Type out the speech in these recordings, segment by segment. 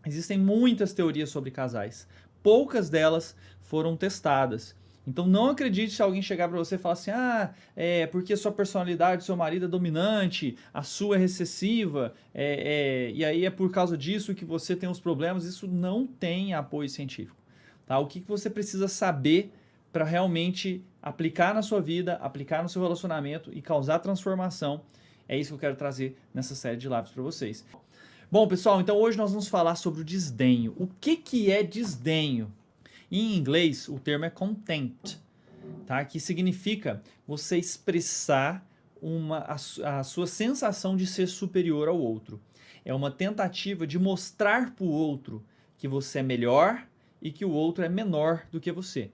Existem muitas teorias sobre casais. Poucas delas foram testadas. Então não acredite se alguém chegar para você e falar assim, é porque sua personalidade, seu marido é dominante, a sua é recessiva, e aí é por causa disso que você tem os problemas. Isso não tem apoio científico. Tá? O que você precisa saber para realmente aplicar na sua vida, aplicar no seu relacionamento e causar transformação, é isso que eu quero trazer nessa série de lives para vocês. Bom, pessoal, então hoje nós vamos falar sobre o desdenho. O que é desdenho? Em inglês, o termo é contempt, tá? Que significa você expressar a sua sensação de ser superior ao outro. É uma tentativa de mostrar para o outro que você é melhor e que o outro é menor do que você.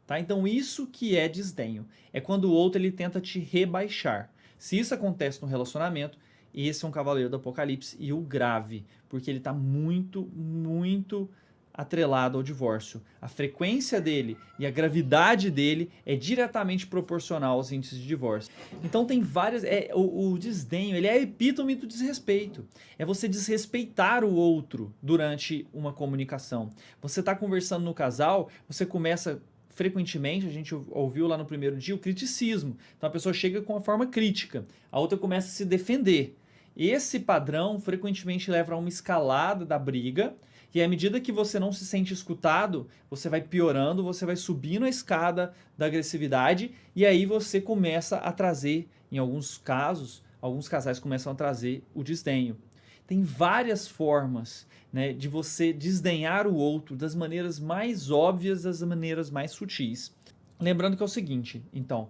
Tá? Então isso que é desdenho. É quando o outro ele tenta te rebaixar. Se isso acontece no relacionamento, esse é um cavaleiro do Apocalipse e o grave, porque ele está muito atrelado ao divórcio. A frequência dele e a gravidade dele é diretamente proporcional aos índices de divórcio. Então tem várias... o desdenho, ele é a epítome do desrespeito. É você desrespeitar o outro durante uma comunicação. Você está conversando no casal, você começa... Frequentemente, a gente ouviu lá no primeiro dia o criticismo. Então a pessoa chega com uma forma crítica, a outra começa a se defender. Esse padrão frequentemente leva a uma escalada da briga, e à medida que você não se sente escutado, você vai piorando, você vai subindo a escada da agressividade, e aí você começa a trazer, em alguns casos, alguns casais começam a trazer o desdenho. Tem várias formas, né, de você desdenhar o outro das maneiras mais óbvias, das maneiras mais sutis. Lembrando que é o seguinte, então,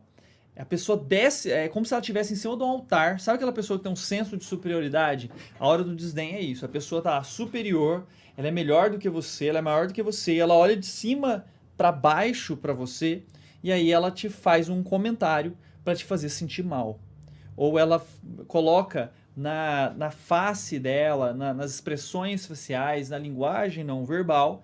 a pessoa desce, é como se ela estivesse em cima de um altar. Sabe aquela pessoa que tem um senso de superioridade? A hora do desdém é isso. A pessoa está superior, ela é melhor do que você, ela é maior do que você, ela olha de cima para baixo para você e aí ela te faz um comentário para te fazer sentir mal. Ou ela coloca na face dela, nas expressões faciais, na linguagem não verbal,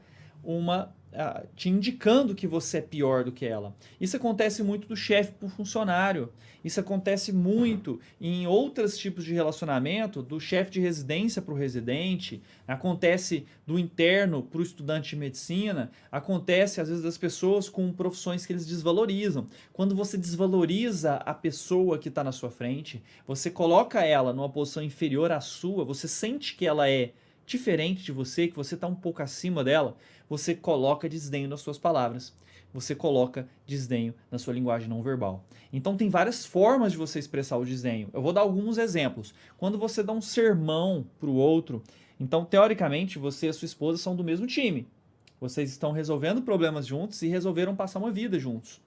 te indicando que você é pior do que ela. Isso acontece muito do chefe para o funcionário. Isso acontece muito em outros tipos de relacionamento, do chefe de residência para o residente, acontece do interno para o estudante de medicina, acontece às vezes das pessoas com profissões que eles desvalorizam. Quando você desvaloriza a pessoa que está na sua frente, você coloca ela numa posição inferior à sua, você sente que ela é diferente de você, que você está um pouco acima dela, você coloca desdenho nas suas palavras. Você coloca desdenho na sua linguagem não verbal. Então tem várias formas de você expressar o desdenho. Eu vou dar alguns exemplos. Quando você dá um sermão para o outro, então teoricamente você e a sua esposa são do mesmo time. Vocês estão resolvendo problemas juntos e resolveram passar uma vida juntos.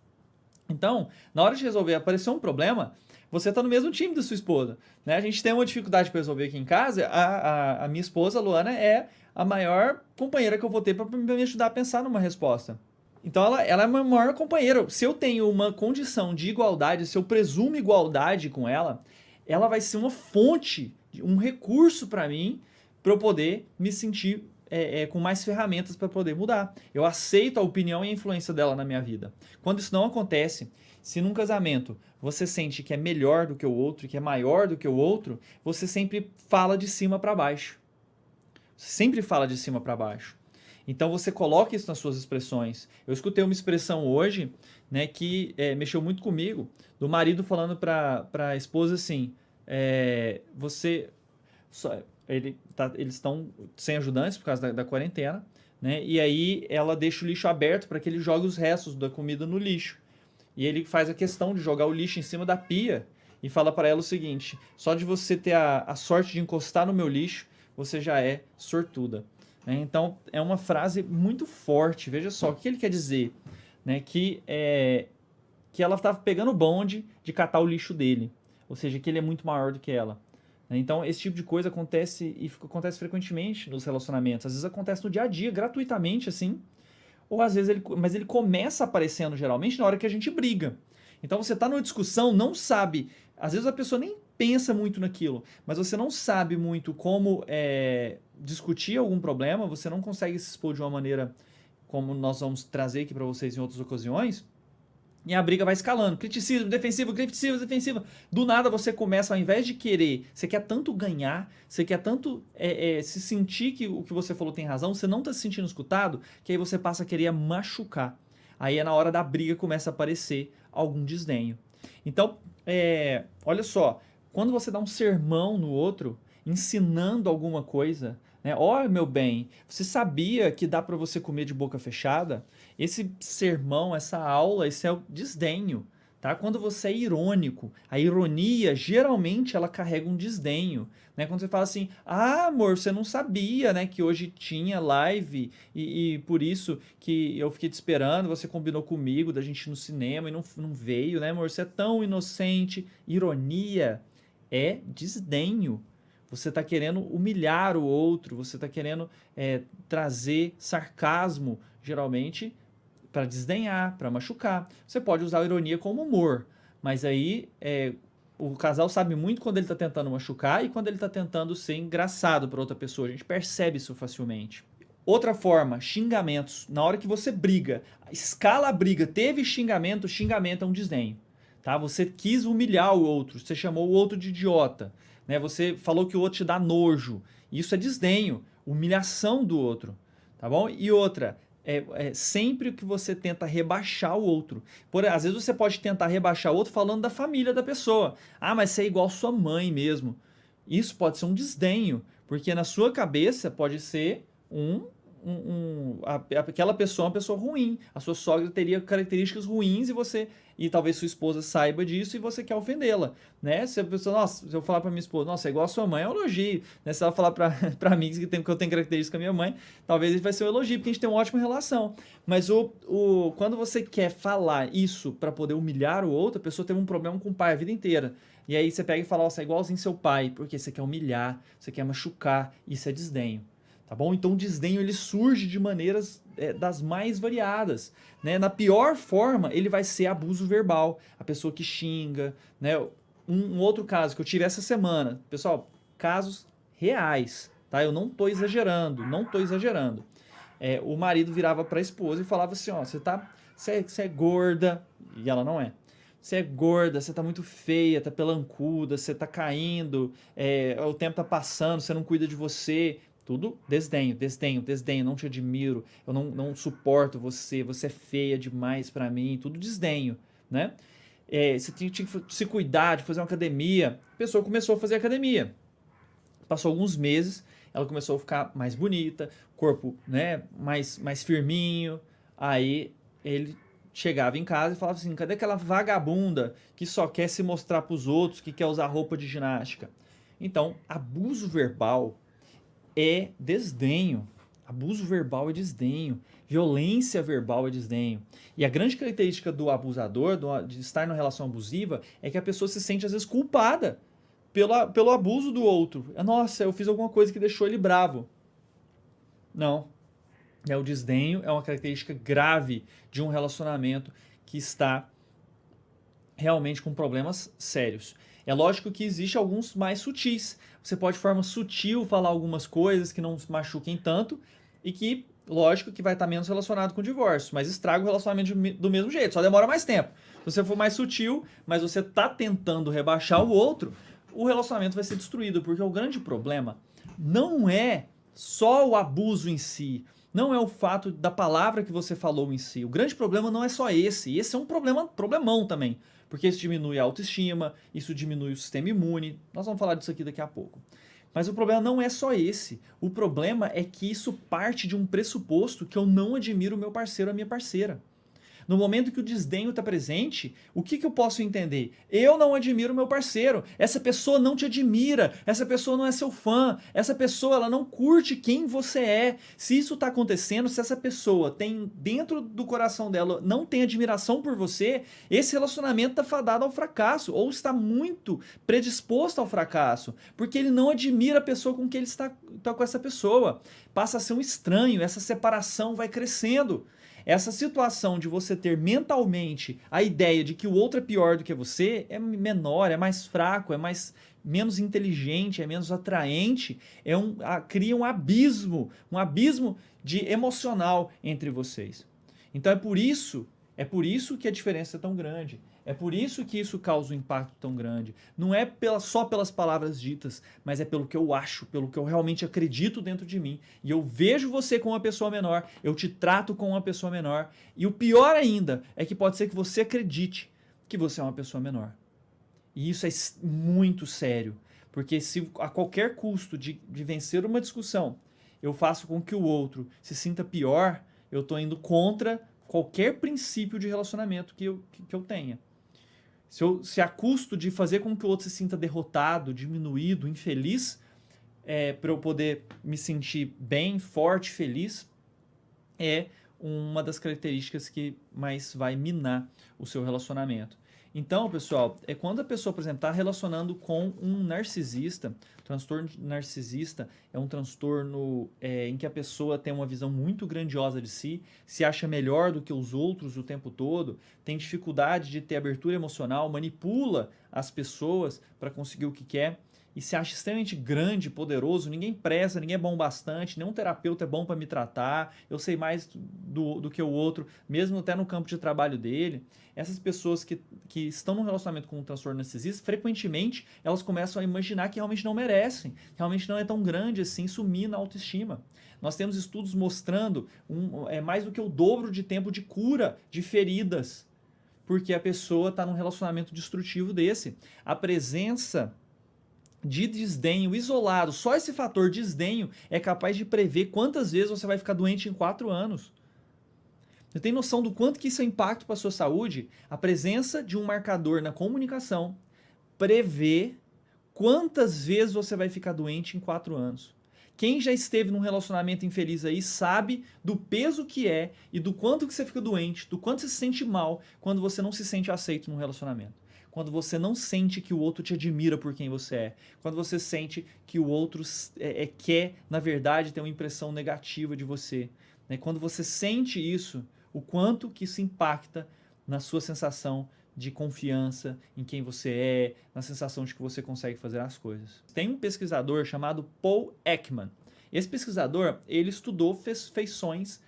Então, na hora de resolver, apareceu um problema, você está no mesmo time da sua esposa. Né? A gente tem uma dificuldade para resolver aqui em casa. A minha esposa, a Luana, é a maior companheira que eu vou ter para me ajudar a pensar numa resposta. Então ela é a minha maior companheira. Se eu tenho uma condição de igualdade, se eu presumo igualdade com ela vai ser uma fonte, um recurso para mim, para eu poder me sentir com mais ferramentas para poder mudar. Eu aceito a opinião e a influência dela na minha vida. Quando isso não acontece, se num casamento você sente que é melhor do que o outro, que é maior do que o outro, você sempre fala de cima para baixo. Você sempre fala de cima para baixo. Então você coloca isso nas suas expressões. Eu escutei uma expressão hoje, né, que mexeu muito comigo, do marido falando para a esposa assim, você... eles estão sem ajudantes por causa da quarentena, né? E aí ela deixa o lixo aberto para que ele jogue os restos da comida no lixo. E ele faz a questão de jogar o lixo em cima da pia e fala para ela o seguinte: só de você ter a sorte de encostar no meu lixo, você já é sortuda. Né? Então é uma frase muito forte. Veja só, o que ele quer dizer? Né? Que ela estava pegando o bonde de catar o lixo dele. Ou seja, que ele é muito maior do que ela. Então, esse tipo de coisa acontece e acontece frequentemente nos relacionamentos. Às vezes acontece no dia a dia, gratuitamente, assim. Ou às vezes mas ele começa aparecendo geralmente na hora que a gente briga. Então você está numa discussão, não sabe. Às vezes a pessoa nem pensa muito naquilo, mas você não sabe muito como discutir algum problema, você não consegue se expor de uma maneira como nós vamos trazer aqui para vocês em outras ocasiões. E a briga vai escalando. Criticismo, defensivo, criticismo, defensivo. Do nada você começa, ao invés de querer, você quer tanto ganhar, você quer tanto se sentir que o que você falou tem razão, você não está se sentindo escutado, que aí você passa a querer machucar. Aí é na hora da briga que começa a aparecer algum desdenho. Então, olha só, quando você dá um sermão no outro, ensinando alguma coisa, né? Ó, meu bem, você sabia que dá para você comer de boca fechada? Esse sermão, essa aula, esse é o desdenho, tá? Quando você é irônico, a ironia geralmente ela carrega um desdenho, né? Quando você fala assim, ah, amor, você não sabia, né, que hoje tinha live e por isso que eu fiquei te esperando, você combinou comigo da gente ir no cinema e não veio, né, amor? Você é tão inocente. Ironia é desdenho. Você está querendo humilhar o outro, você está querendo trazer sarcasmo, geralmente, para desdenhar, para machucar. Você pode usar a ironia como humor, mas aí o casal sabe muito quando ele está tentando machucar e quando ele está tentando ser engraçado para outra pessoa. A gente percebe isso facilmente. Outra forma, xingamentos. Na hora que você briga, escala a briga, teve xingamento, xingamento é um desdenho. Tá? Você quis humilhar o outro, você chamou o outro de idiota, né? Você falou que o outro te dá nojo. Isso é desdenho, humilhação do outro, tá bom? E outra, sempre que você tenta rebaixar o outro. Às vezes você pode tentar rebaixar o outro falando da família da pessoa. Ah, mas você é igual sua mãe mesmo. Isso pode ser um desdenho, porque na sua cabeça pode ser aquela pessoa é uma pessoa ruim. A sua sogra teria características ruins e talvez sua esposa saiba disso e você quer ofendê-la, né? Se a pessoa, nossa, se eu falar para minha esposa, nossa, é igual a sua mãe, é um elogio, né? Se ela falar para mim que eu tenho características com a minha mãe, talvez ele vai ser um elogio, porque a gente tem uma ótima relação. Mas quando você quer falar isso para poder humilhar o outro, a pessoa teve um problema com o pai a vida inteira. E aí você pega e fala, nossa, é igualzinho seu pai, porque você quer humilhar, você quer machucar, isso é desdenho. Tá bom? Então o desdenho ele surge de maneiras das mais variadas, né? Na pior forma, ele vai ser abuso verbal, a pessoa que xinga, né? Um outro caso que eu tive essa semana, pessoal, casos reais, tá? Eu não tô exagerando, não tô exagerando. O marido virava para a esposa e falava assim, ó, você é gorda, e ela não é. Você é gorda, você tá muito feia, tá pelancuda, você tá caindo, o tempo tá passando, você não cuida de você. Tudo desdenho, desdenho, desdenho, não te admiro, eu não suporto você, você é feia demais pra mim, tudo desdenho, né? Você tinha que se cuidar, de fazer uma academia. A pessoa começou a fazer academia. Passou alguns meses, ela começou a ficar mais bonita, corpo, né, mais firminho. Aí ele chegava em casa e falava assim, cadê aquela vagabunda que só quer se mostrar pros outros, que quer usar roupa de ginástica? Então, abuso verbal é desdenho. Abuso verbal é desdenho. Violência verbal é desdenho. E a grande característica do abusador, de estar numa relação abusiva, é que a pessoa se sente às vezes culpada pelo abuso do outro. Nossa, eu fiz alguma coisa que deixou ele bravo. Não. O desdenho é uma característica grave de um relacionamento que está realmente com problemas sérios. É lógico que existe alguns mais sutis. Você pode de forma sutil falar algumas coisas que não machuquem tanto e que, lógico, que vai estar menos relacionado com o divórcio, mas estraga o relacionamento do mesmo jeito, só demora mais tempo. Se você for mais sutil, mas você está tentando rebaixar o outro, o relacionamento vai ser destruído, porque o grande problema não é só o abuso em si, não é o fato da palavra que você falou em si. O grande problema não é só esse. Esse é um problemão também. Porque isso diminui a autoestima, isso diminui o sistema imune. Nós vamos falar disso aqui daqui a pouco. Mas o problema não é só esse. O problema é que isso parte de um pressuposto que eu não admiro o meu parceiro ou a minha parceira. No momento que o desdenho está presente, o que eu posso entender? Eu não admiro o meu parceiro, essa pessoa não te admira, essa pessoa não é seu fã, essa pessoa ela não curte quem você é. Se isso está acontecendo, se essa pessoa tem dentro do coração dela, não tem admiração por você, esse relacionamento está fadado ao fracasso, ou está muito predisposto ao fracasso, porque ele não admira a pessoa com que ele está com essa pessoa. Passa a ser um estranho, essa separação vai crescendo. Essa situação de você ter mentalmente a ideia de que o outro é pior do que você é menor, é mais fraco, menos inteligente, é menos atraente, cria um abismo de emocional entre vocês. Então é por isso É por isso que a diferença é tão grande. É por isso que isso causa um impacto tão grande. Não é só pelas palavras ditas, mas é pelo que eu acho, pelo que eu realmente acredito dentro de mim. E eu vejo você como uma pessoa menor, eu te trato como uma pessoa menor. E o pior ainda é que pode ser que você acredite que você é uma pessoa menor. E isso é muito sério. Porque se a qualquer custo de vencer uma discussão eu faço com que o outro se sinta pior, eu estou indo contra qualquer princípio de relacionamento que eu tenha. Se a custo de fazer com que o outro se sinta derrotado, diminuído, infeliz, para eu poder me sentir bem, forte, feliz, é uma das características que mais vai minar o seu relacionamento. Então, pessoal, é quando a pessoa, por exemplo, está relacionando com um narcisista, transtorno narcisista é um transtorno em que a pessoa tem uma visão muito grandiosa de si, se acha melhor do que os outros o tempo todo, tem dificuldade de ter abertura emocional, manipula as pessoas para conseguir o que quer e se acha extremamente grande, poderoso, ninguém presta, ninguém é bom bastante, nenhum terapeuta é bom para me tratar, eu sei mais do que o outro, mesmo até no campo de trabalho dele. Essas pessoas que estão num relacionamento com um transtorno narcisista, frequentemente elas começam a imaginar que realmente não merecem, realmente não é tão grande assim, isso mina a autoestima. Nós temos estudos mostrando mais do que o dobro de tempo de cura de feridas, porque a pessoa está num relacionamento destrutivo desse. A presença de desdenho isolado, só esse fator desdenho é capaz de prever quantas vezes você vai ficar doente em 4 anos. Você tem noção do quanto que isso é impacto para a sua saúde? A presença de um marcador na comunicação prevê quantas vezes você vai ficar doente em 4 anos. Quem já esteve num relacionamento infeliz aí sabe do peso que é e do quanto que você fica doente, do quanto você se sente mal quando você não se sente aceito num relacionamento. Quando você não sente que o outro te admira por quem você é. Quando você sente que o outro quer, na verdade, ter uma impressão negativa de você. Né? Quando você sente isso, o quanto que isso impacta na sua sensação de confiança em quem você é, na sensação de que você consegue fazer as coisas. Tem um pesquisador chamado Paul Ekman. Esse pesquisador, ele estudou feições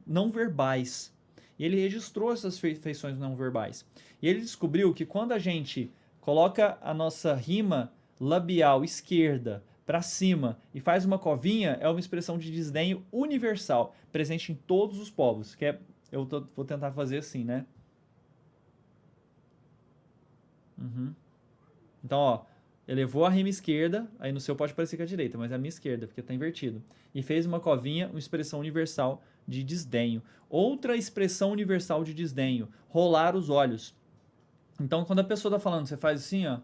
não verbais. E ele registrou essas feições não verbais. E ele descobriu que quando a gente coloca a nossa rima labial esquerda para cima e faz uma covinha, é uma expressão de desdenho universal, presente em todos os povos. Vou tentar fazer assim, né? Uhum. Então, ó, elevou a rima esquerda, aí no seu pode parecer que é a direita, mas é a minha esquerda, porque está invertido. E fez uma covinha, uma expressão universal de desdenho. Outra expressão universal de desdenho, rolar os olhos. Então, quando a pessoa está falando, você faz assim, ó.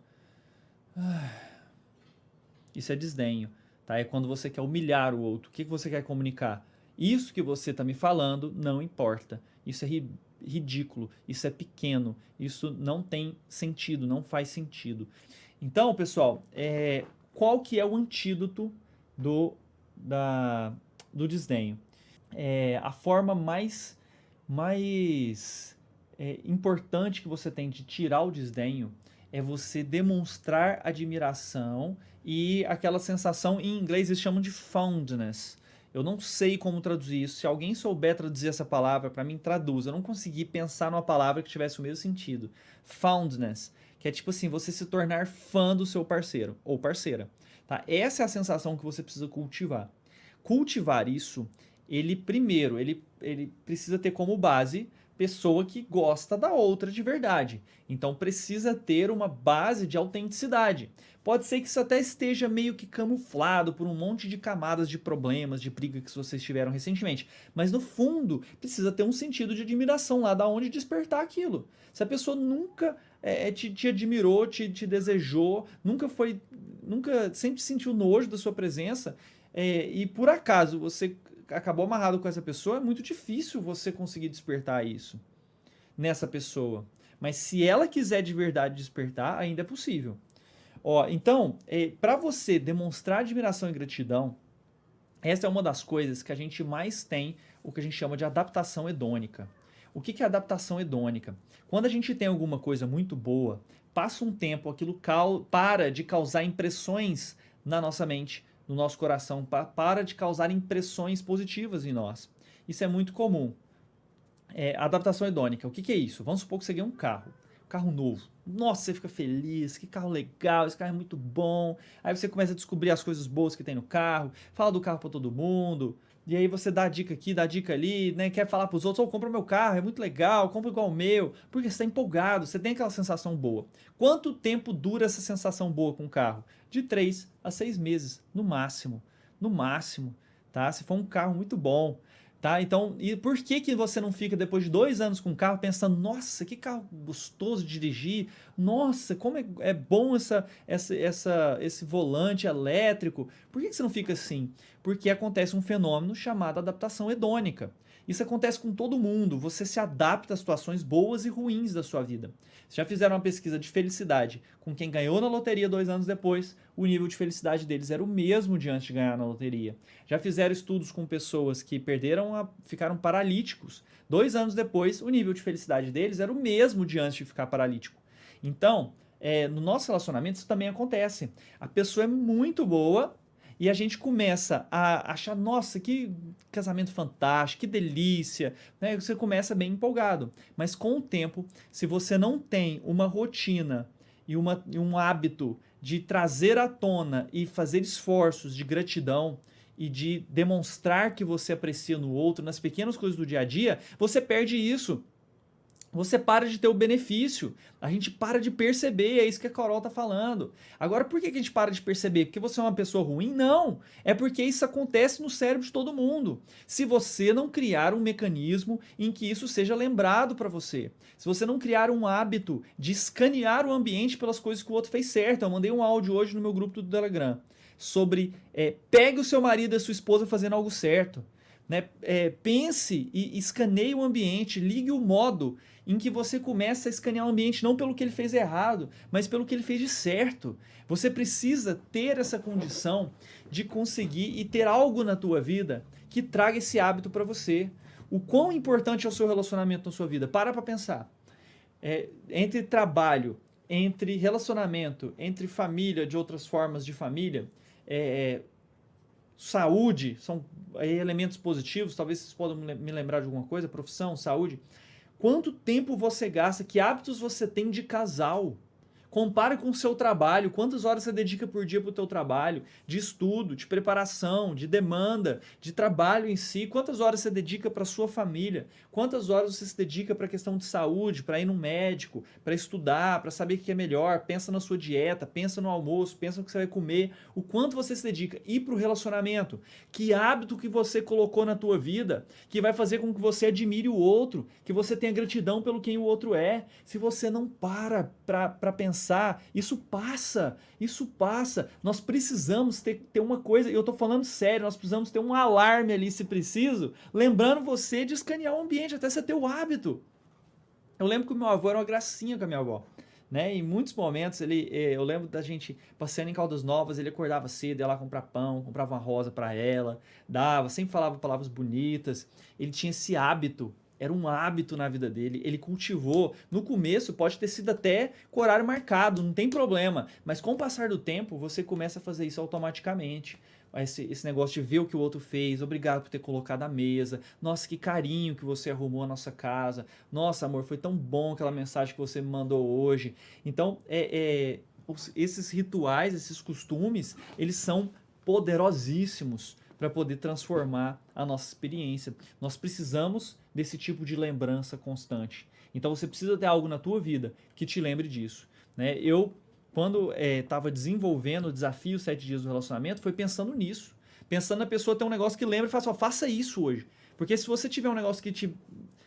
Isso é desdenho, tá? É quando você quer humilhar o outro. O que você quer comunicar? Isso que você está me falando não importa. Isso é ridículo, isso é pequeno, isso não tem sentido, não faz sentido. Então, pessoal, qual que é o antídoto do desdenho? A forma mais importante que você tem de tirar o desdenho é você demonstrar admiração e aquela sensação, em inglês eles chamam de fondness. Eu não sei como traduzir isso. Se alguém souber traduzir essa palavra, para mim traduz. Eu não consegui pensar numa palavra que tivesse o mesmo sentido. Fondness, que é tipo assim, você se tornar fã do seu parceiro ou parceira. Tá? Essa é a sensação que você precisa cultivar. Cultivar isso, ele precisa ter como base pessoa que gosta da outra de verdade. Então precisa ter uma base de autenticidade. Pode ser que isso até esteja meio que camuflado por um monte de camadas de problemas, de briga que vocês tiveram recentemente. Mas no fundo, precisa ter um sentido de admiração lá, da onde despertar aquilo. Se a pessoa nunca te admirou, te desejou, nunca sempre sentiu nojo da sua presença, e por acaso você acabou amarrado com essa pessoa, é muito difícil você conseguir despertar isso nessa pessoa. Mas se ela quiser de verdade despertar, ainda é possível. Então, para você demonstrar admiração e gratidão, essa é uma das coisas que a gente mais tem, o que a gente chama de adaptação hedônica. O que é adaptação hedônica? Quando a gente tem alguma coisa muito boa, passa um tempo, aquilo para de causar impressões na nossa mente, no nosso coração, para de causar impressões positivas em nós. Isso é muito comum. Adaptação hedônica, o que é isso? Vamos supor que você ganha um carro novo. Nossa, você fica feliz, que carro legal, esse carro é muito bom. Aí você começa a descobrir as coisas boas que tem no carro, fala do carro para todo mundo, e aí você dá dica aqui, dá dica ali, né? Quer falar para os outros, compra meu carro, é muito legal, compra igual o meu, porque você está empolgado, você tem aquela sensação boa. Quanto tempo dura essa sensação boa com o carro? De 3 a 6 meses, no máximo, tá? Se for um carro muito bom. Tá? Então, e por que que você não fica depois de 2 anos com o carro pensando, nossa, que carro gostoso de dirigir, nossa, como é bom esse volante elétrico. Por que que você não fica assim? Porque acontece um fenômeno chamado adaptação hedônica. Isso acontece com todo mundo, você se adapta a situações boas e ruins da sua vida. Já fizeram uma pesquisa de felicidade com quem ganhou na loteria 2 anos depois, o nível de felicidade deles era o mesmo de antes de ganhar na loteria. Já fizeram estudos com pessoas que ficaram paralíticos. 2 anos depois, o nível de felicidade deles era o mesmo de antes de ficar paralítico. Então, no nosso relacionamento isso também acontece. A pessoa é muito boa e a gente começa a achar, nossa, que casamento fantástico, que delícia, né? Você começa bem empolgado. Mas com o tempo, se você não tem uma rotina e um hábito de trazer à tona e fazer esforços de gratidão e de demonstrar que você aprecia no outro, nas pequenas coisas do dia a dia, você perde isso. Você para de ter o benefício, a gente para de perceber, é isso que a Carol tá falando. Agora, por que a gente para de perceber? Porque você é uma pessoa ruim? Não, é porque isso acontece no cérebro de todo mundo. Se você não criar um mecanismo em que isso seja lembrado para você, se você não criar um hábito de escanear o ambiente pelas coisas que o outro fez certo, eu mandei um áudio hoje no meu grupo do Telegram sobre pegue o seu marido e a sua esposa fazendo algo certo. Né? Pense e escaneie o ambiente, ligue o modo em que você começa a escanear o ambiente não pelo que ele fez errado, mas pelo que ele fez de certo. Você precisa ter essa condição de conseguir e ter algo na tua vida que traga esse hábito para você. O quão importante é o seu relacionamento na sua vida? Para pensar. Entre trabalho, entre relacionamento, entre família, de outras formas de família, saúde, são elementos positivos, talvez vocês possam me lembrar de alguma coisa, profissão, saúde. Quanto tempo você gasta, que hábitos você tem de casal? Compare com o seu trabalho, quantas horas você dedica por dia para o teu trabalho, de estudo, de preparação, de demanda, de trabalho em si, quantas horas você dedica para a sua família, quantas horas você se dedica para a questão de saúde, para ir no médico, para estudar, para saber o que é melhor, pensa na sua dieta, pensa no almoço, pensa no que você vai comer, o quanto você se dedica. E para o relacionamento, que hábito que você colocou na tua vida, que vai fazer com que você admire o outro, que você tenha gratidão pelo quem o outro é. Se você não para pensar, isso passa, isso passa. Nós precisamos ter uma coisa, eu tô falando sério, nós precisamos ter um alarme ali, se preciso, lembrando você de escanear o ambiente, até você ter o hábito. Eu lembro que o meu avô era uma gracinha com a minha avó. Né? Em muitos momentos, eu lembro da gente passeando em Caldas Novas, ele acordava cedo, ia lá comprar pão, comprava uma rosa para ela, dava, sempre falava palavras bonitas. Ele tinha esse hábito. Era um hábito na vida dele, ele cultivou. No começo pode ter sido até com horário marcado, não tem problema. Mas com o passar do tempo, você começa a fazer isso automaticamente. Esse negócio de ver o que o outro fez, obrigado por ter colocado a mesa, nossa, que carinho que você arrumou a nossa casa, nossa, amor, foi tão bom aquela mensagem que você me mandou hoje. Então, esses rituais, esses costumes, eles são poderosíssimos para poder transformar a nossa experiência. Nós precisamos desse tipo de lembrança constante. Então você precisa ter algo na tua vida que te lembre disso. Né? Eu, quando estava desenvolvendo o desafio 7 dias do relacionamento, foi pensando nisso. Pensando na pessoa ter um negócio que lembra e fala, faça isso hoje. Porque se você tiver um negócio que te...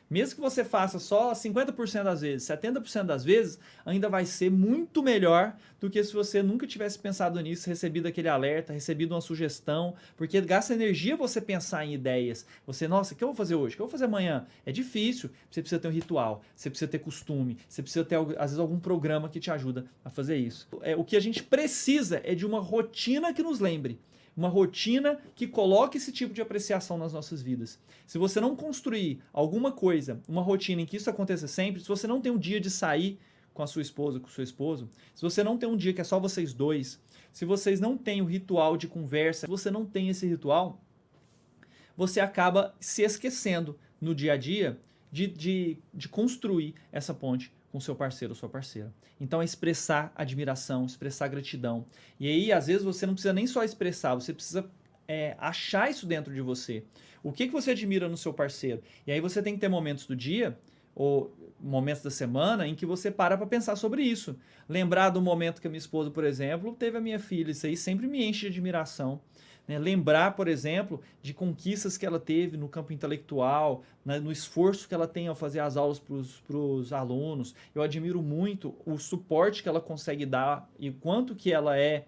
Mesmo que você faça só 50% das vezes, 70% das vezes, ainda vai ser muito melhor do que se você nunca tivesse pensado nisso, recebido aquele alerta, recebido uma sugestão, porque gasta energia você pensar em ideias. Você, nossa, o que eu vou fazer hoje? O que eu vou fazer amanhã? É difícil. Você precisa ter um ritual, você precisa ter costume, você precisa ter, às vezes, algum programa que te ajuda a fazer isso. O que a gente precisa é de uma rotina que nos lembre. Uma rotina que coloque esse tipo de apreciação nas nossas vidas. Se você não construir alguma coisa, uma rotina em que isso aconteça sempre, se você não tem um dia de sair com a sua esposa, com o seu esposo, se você não tem um dia que é só vocês dois, se vocês não têm o ritual de conversa, se você não tem esse ritual, você acaba se esquecendo no dia a dia de construir essa ponte com seu parceiro ou sua parceira. Então é expressar admiração, expressar gratidão. E aí, às vezes, você não precisa nem só expressar, você precisa achar isso dentro de você. O que você admira no seu parceiro? E aí você tem que ter momentos do dia ou momentos da semana em que você para pensar sobre isso. Lembrar do momento que a minha esposa, por exemplo, teve a minha filha. Isso aí sempre me enche de admiração. Né? Lembrar, por exemplo, de conquistas que ela teve no campo intelectual, no esforço que ela tem ao fazer as aulas para os alunos. Eu admiro muito o suporte que ela consegue dar e quanto que ela é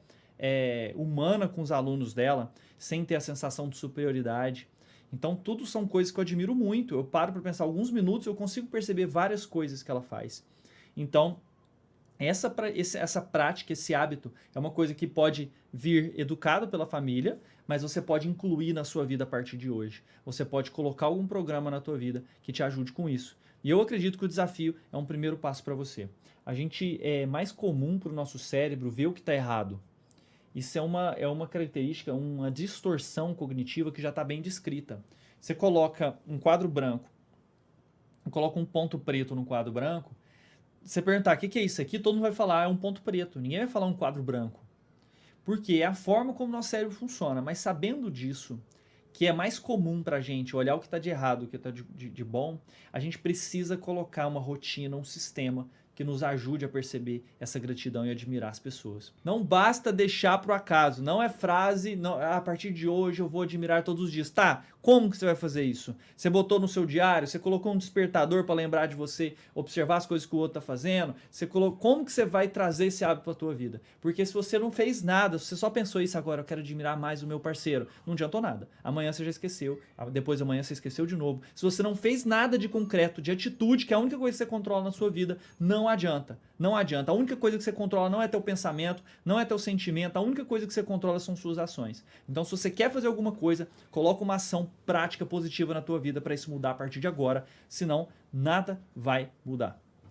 humana com os alunos dela, sem ter a sensação de superioridade. Então, tudo são coisas que eu admiro muito. Eu paro para pensar alguns minutos, eu consigo perceber várias coisas que ela faz. Então, essa prática, esse hábito, é uma coisa que pode vir educado pela família, mas você pode incluir na sua vida a partir de hoje. Você pode colocar algum programa na tua vida que te ajude com isso. E eu acredito que o desafio é um primeiro passo para você. É mais comum para o nosso cérebro ver o que está errado. Isso é uma característica, uma distorção cognitiva que já está bem descrita. Você coloca um quadro branco, coloca um ponto preto no quadro branco, você perguntar o que é isso aqui, todo mundo vai falar é um ponto preto. Ninguém vai falar um quadro branco. Porque é a forma como o nosso cérebro funciona. Mas sabendo disso, que é mais comum para a gente olhar o que está de errado, o que está de bom, a gente precisa colocar uma rotina, um sistema que nos ajude a perceber essa gratidão e admirar as pessoas. Não basta deixar pro acaso, não é frase, não, a partir de hoje eu vou admirar todos os dias. Tá, como que você vai fazer isso? Você botou no seu diário, você colocou um despertador para lembrar de você observar as coisas que o outro está fazendo, como que você vai trazer esse hábito para a tua vida? Porque se você não fez nada, se você só pensou isso agora, eu quero admirar mais o meu parceiro, não adiantou nada. Amanhã você já esqueceu, depois de amanhã você esqueceu de novo. Se você não fez nada de concreto, de atitude, que é a única coisa que você controla na sua vida, não adianta. Não adianta. A única coisa que você controla não é teu pensamento, não é teu sentimento, a única coisa que você controla são suas ações. Então, se você quer fazer alguma coisa, coloca uma ação prática positiva na tua vida para isso mudar a partir de agora, senão nada vai mudar.